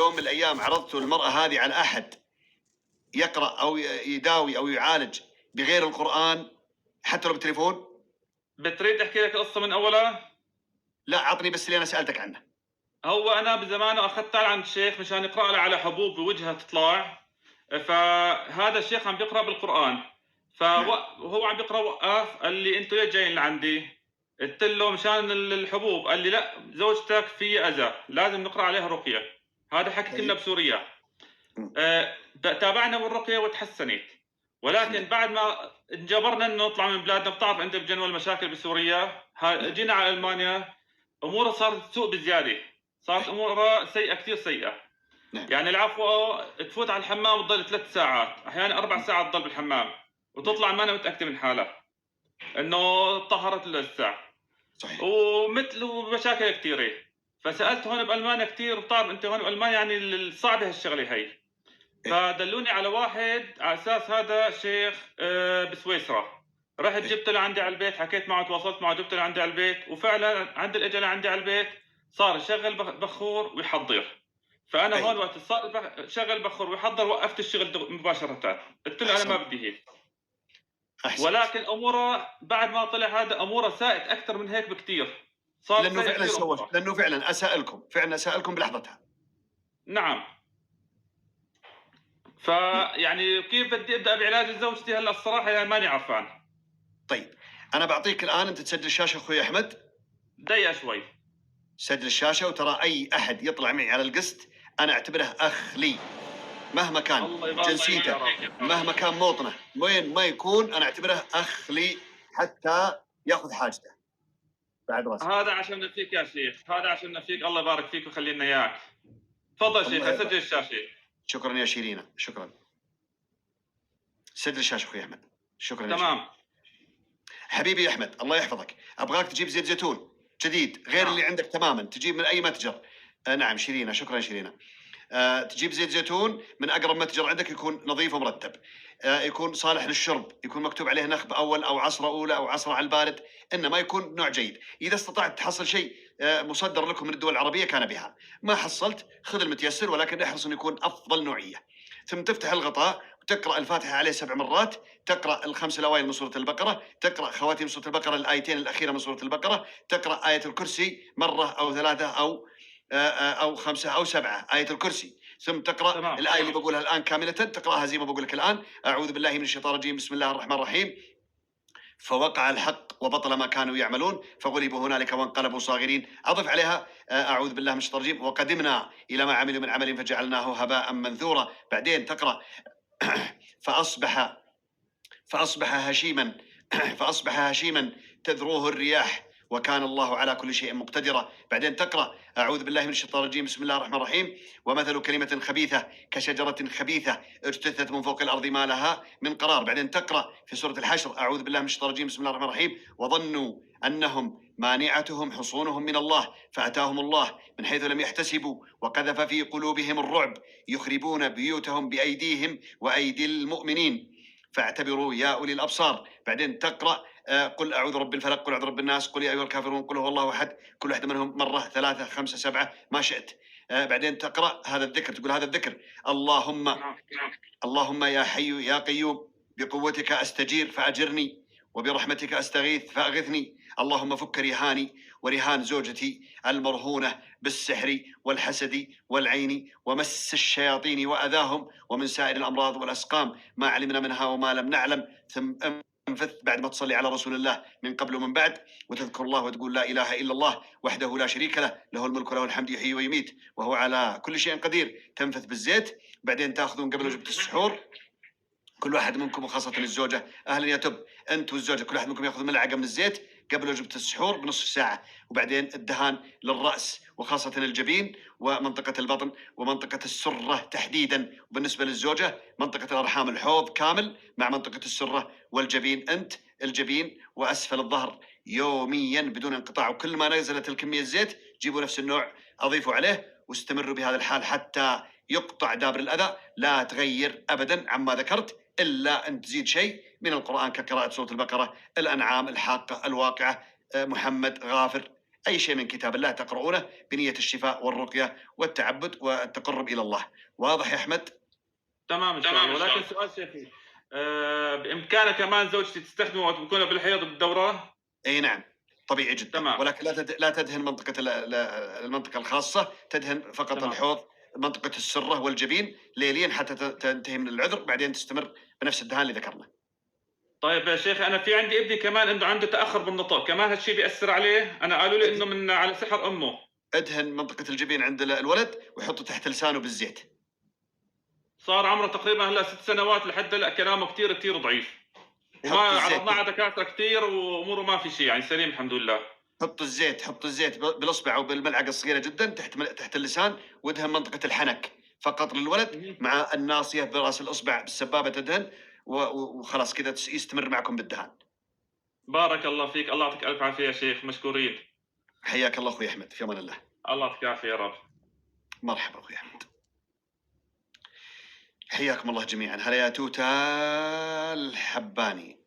يوم من الأيام عرضت المرأة هذه على أحد يقرأ أو يداوي أو يعالج بغير القرآن حتى لو بالتليفون؟ بتريد احكي لك القصه من اولها؟ لا، عطني بس اللي أنا سألتك عنه. هو انا بزمانه اخذت عند الشيخ مشان يقرا لي على حبوب بوجهها تطلع. فهذا الشيخ عم بيقرا بالقران، نعم. فهو عم بيقرا وقف، قال لي انتوا ليش جايين لعندي؟ قلت له مشان الحبوب. قال لي لا، زوجتك في اذى لازم نقرا عليها رقيه. هذا حكي كنا طيب. بسوريا. مم. تابعنا بالرقيه وتحسنت، ولكن الحمد بعد ما انجبرنا انه نطلع من بلادنا، بتعرف انت بجنوى المشاكل بسوريا، جينا على المانيا امورها صارت تسوء بزياده، صارت امورها سيئه كثير سيئه. نعم. يعني العفو، تفوت على الحمام وتضل 3 ساعات، احيانا 4 ساعات تضل بالحمام وتطلع ما أنا متاكده من حالها انه طهرت لسه. صحيح. ومثل مشاكل كثيره. فسالت هون بالمانيا كثير، بتعرف انت هون بالمانيا يعني الصعبه هالشغله هي. إيه. فدلوني على واحد على اساس هذا شيخ بسويسرا. رحت إيه. جبت له عندي على البيت، حكيت معه تواصلت معه، جبت له عندي على البيت، وفعلا عند الاجل عندي على البيت صار يشغل بخور ويحضر. فانا أي. هون وقت صار شغل بخور ويحضر وقفت الشغل مباشره. قلت له انا ما أحسن. بدي هيك. أحسن. ولكن اموره بعد ما طلع هذا اموره ساءت اكثر من هيك بكثير. صار لأنه سيء فعلا كثير سوى، اموره. لأنه فعلا أساء لكم، فعلا أساء لكم بلحظتها. نعم. مم. فيعني كيف بدي ابدا بعلاج زوجتي هلا؟ الصراحه يعني ماني عرفان. طيب، أنا بعطيك الآن، أنت تسجل الشاشة أخوي أحمد. ضيق شوي. سجل الشاشة، وترى أي أحد يطلع معي على القسط أنا أعتبره أخ لي، مهما كان الله يبارك فيك جنسيته، يا رب. مهما كان موطنه، وين ما يكون أنا أعتبره أخ لي حتى يأخذ حاجته بعد راسي. هذا عشان فيك يا شيخ، هذا عشان فيك، الله يبارك فيك ويخلي لنا اياك. تفضل شيخ، الله يبارك. اسجل الشاشه. شكرا يا شيرينا، شكرا. سجل الشاشة أخوي أحمد. شكرا يا شيرين. تمام. حبيبي أحمد، الله يحفظك. أبغاك تجيب زيت زيتون جديد غير نعم. اللي عندك تماما، تجيب من أي متجر. نعم شيرينا، شكرا شيرينا. تجيب زيت زيتون من أقرب متجر عندك، يكون نظيف ومرتب، يكون صالح للشرب، يكون مكتوب عليه نخب أول أو عصرة أولى أو عصرة على البارد، إنما يكون نوع جيد. إذا استطعت تحصل شيء مصدر لكم من الدول العربية كان بها، ما حصلت خذ المتيسر، ولكن احرص أن يكون أفضل نوعية. ثم تفتح الغطاء وتقرأ الفاتحة عليه 7 مرات، تقرأ الخمس الأوائل من سورة البقرة، تقرأ خواتيم سورة البقرة الآيتين الأخيرة من سورة البقرة، تقرأ آية الكرسي مرة أو 3 أو 5 أو 7 آية الكرسي، ثم تقرأ تمام. الآية اللي بقولها الآن كاملة، تقرأها زي ما بقول لك الآن: أعوذ بالله من الشيطان الرجيم، بسم الله الرحمن الرحيم، فوقع الحق وبطل ما كانوا يعملون فغلبوا هنالك وانقلبوا صاغرين. أضف عليها أعوذ بالله من الشيطان الرجيم، وقدمنا إلى ما عملوا من عمل فجعلناه هباء منثورا. بعدين تقرأ فأصبح هشيما فأصبح هشيما تذروه الرياح وكان الله على كل شيء مقتدرا. بعدين تقرأ أعوذ بالله من الشيطان الرجيم، بسم الله الرحمن الرحيم، ومثل كلمة خبيثة كشجرة خبيثة اجتثت من فوق الأرض ما لها من قرار. بعدين تقرأ في سورة الحشر أعوذ بالله من الشيطان الرجيم، بسم الله الرحمن الرحيم، وظنوا أنهم مانعتهم حصونهم من الله فأتاهم الله من حيث لم يحتسبوا وقذف في قلوبهم الرعب يخربون بيوتهم بأيديهم وأيدي المؤمنين فاعتبروا يا أولي الأبصار. بعدين تقرأ قل أعوذ برب الفلق، قل أعوذ برب الناس، قل يا أيها الكافرون، قل هو الله أحد، كل واحدة منهم مرة 3 5 7 ما شئت. بعدين تقرأ هذا الذكر، تقول هذا الذكر: اللهم يا حي يا قيوم بقوتك أستجير فأجرني، وبرحمتك أستغيث فأغثني، اللهم فك رهاني ورهان زوجتي المرهونة بالسحر والحسد والعين ومس الشياطين وأذاهم ومن سائر الأمراض والأسقام ما علمنا منها وما لم نعلم. ثم انفث بعد ما تصلي على رسول الله من قبل ومن بعد، وتذكر الله وتقول لا إله إلا الله وحده لا شريك له، له الملك وله الحمد يحيي ويميت وهو على كل شيء قدير. تنفث بالزيت. بعدين تاخذون قبل وجبة السحور كل واحد منكم، وخاصة الزوجة، أهلا يا تب، أنت والزوجة كل واحد منكم يأخذ ملعقة من الزيت قبل وجبة السحور بنصف ساعة. وبعدين الدهان للرأس وخاصة الجبين ومنطقة البطن ومنطقة السرة تحديدا، وبالنسبة للزوجة منطقة الأرحام الحوض كامل مع منطقة السرة والجبين، أنت الجبين وأسفل الظهر يوميا بدون انقطاع. وكل ما نزلت الكمية الزيت جيبوا نفس النوع أضيفوا عليه واستمروا بهذا الحال حتى يقطع دابر الأذى. لا تغير أبدا عما ذكرت إلا أن تزيد شيء من القرآن كقراءة سورة البقرة، الأنعام، الحاقة، الواقعة، محمد، غافر، أي شيء من كتاب الله تقرؤونه بنية الشفاء والرقية والتعبد والتقرب إلى الله. واضح يا أحمد؟ تمام إن شاء الله. ولكن سؤال شيخي، بإمكانها كمان زوجتي تستخدمه وقت بكون بالحيض بالدورة؟ أي نعم، طبيعي جدا. تمام. ولكن لا تدهن منطقة المنطقة الخاصة، تدهن فقط تمام. الحوض، منطقة السرة والجبين ليلين حتى تنتهي من العذر، بعدين تستمر بنفس الدهان اللي ذكرنا. طيب يا شيخ، أنا في عندي ابني كمان إنه عنده تأخر بالنطق، كمان هالشيء بيأثر عليه؟ أنا قالوا لي إنه من على سحر أمه. ادهن منطقة الجبين عند الولد وحطه تحت لسانه بالزيت. صار عمره تقريبا هلا 6 سنوات، لحد هلا كلامه كثير كثير ضعيف، وما عرضنا على دكاتره كثير واموره ما في شيء، يعني سليم الحمد لله. حط الزيت بالاصبع او بالملعقه الصغيره جدا تحت اللسان، وادهن منطقه الحنك فقط للولد مع الناصيه براس الاصبع بالسبابه تدهن، وخلاص كذا يستمر معكم بالدهان. بارك الله فيك، الله يعطيك الف عافيه يا شيخ، مشكورين. حياك الله اخوي احمد، في امان الله. الله يعطيك العافيه يا رب. مرحبا اخوي احمد، حياكم الله جميعا. هلا يا توتا الحباني.